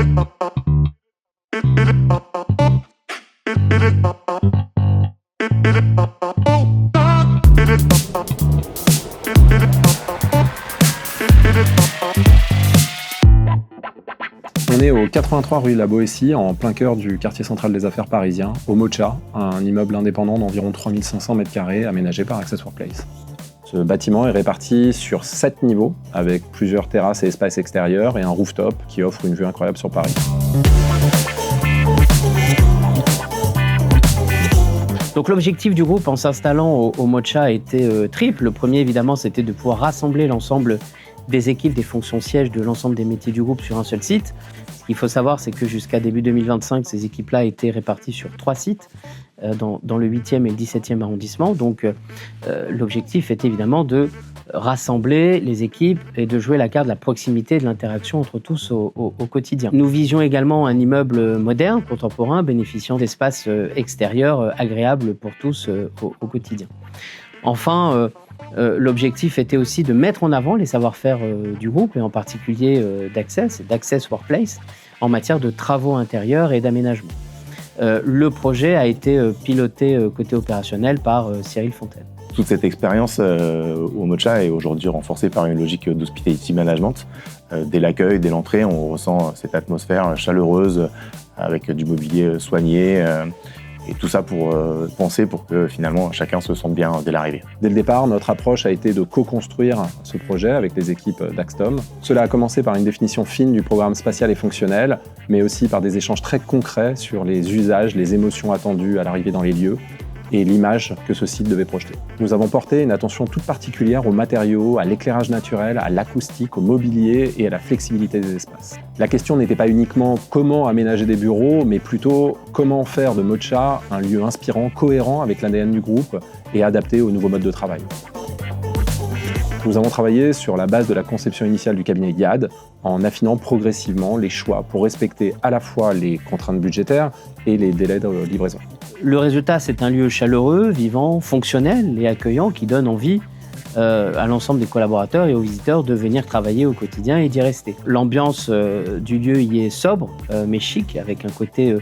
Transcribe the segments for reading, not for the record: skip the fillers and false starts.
On est au 83 rue La Boétie, en plein cœur du quartier central des affaires parisien, au Mocha, un immeuble indépendant d'environ 3500 m² aménagé par Access Workplace. Ce bâtiment est réparti sur 7 niveaux, avec plusieurs terrasses et espaces extérieurs et un rooftop qui offre une vue incroyable sur Paris. Donc l'objectif du groupe en s'installant au Mocha était triple. Le premier, évidemment, c'était de pouvoir rassembler l'ensemble des équipes, des fonctions sièges de l'ensemble des métiers du groupe sur un seul site. Ce qu'il faut savoir, c'est que jusqu'à début 2025, ces équipes-là étaient réparties sur 3 sites, dans le 8e et le 17e arrondissement. Donc l'objectif était évidemment de rassembler les équipes et de jouer la carte de la proximité et de l'interaction entre tous au quotidien. Nous visions également un immeuble moderne, contemporain, bénéficiant d'espaces extérieurs agréables pour tous au quotidien. Enfin, l'objectif était aussi de mettre en avant les savoir-faire du groupe et en particulier d'Access Workplace en matière de travaux intérieurs et d'aménagement. Le projet a été piloté côté opérationnel par Cyril Fontaine. Toute cette expérience au Mocha est aujourd'hui renforcée par une logique d'hospitality management. Dès l'accueil, dès l'entrée, on ressent cette atmosphère chaleureuse avec du mobilier soigné. Et tout ça pour penser pour que finalement chacun se sente bien dès l'arrivée. Dès le départ, notre approche a été de co-construire ce projet avec les équipes d'Axtom. Cela a commencé par une définition fine du programme spatial et fonctionnel, mais aussi par des échanges très concrets sur les usages, les émotions attendues à l'arrivée dans les lieux et l'image que ce site devait projeter. Nous avons porté une attention toute particulière aux matériaux, à l'éclairage naturel, à l'acoustique, au mobilier et à la flexibilité des espaces. La question n'était pas uniquement comment aménager des bureaux, mais plutôt comment faire de Mocha un lieu inspirant, cohérent avec l'ADN du groupe et adapté aux nouveaux modes de travail. Nous avons travaillé sur la base de la conception initiale du cabinet YAD, en affinant progressivement les choix pour respecter à la fois les contraintes budgétaires et les délais de livraison. Le résultat, c'est un lieu chaleureux, vivant, fonctionnel et accueillant qui donne envie à l'ensemble des collaborateurs et aux visiteurs de venir travailler au quotidien et d'y rester. L'ambiance du lieu y est sobre, mais chic, avec un côté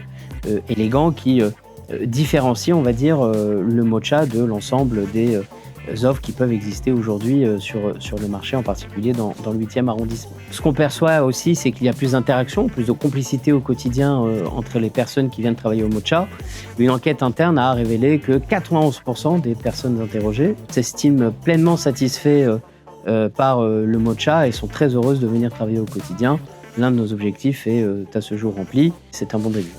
élégant qui différencie, on va dire, le Mocha de l'ensemble des offres qui peuvent exister aujourd'hui sur le marché, en particulier dans le 8e arrondissement. Ce qu'on perçoit aussi, c'est qu'il y a plus d'interaction, plus de complicité au quotidien entre les personnes qui viennent travailler au Mocha. Une enquête interne a révélé que 91% des personnes interrogées s'estiment pleinement satisfaits par le Mocha et sont très heureuses de venir travailler au quotidien. L'un de nos objectifs est à ce jour rempli. C'est un bon début.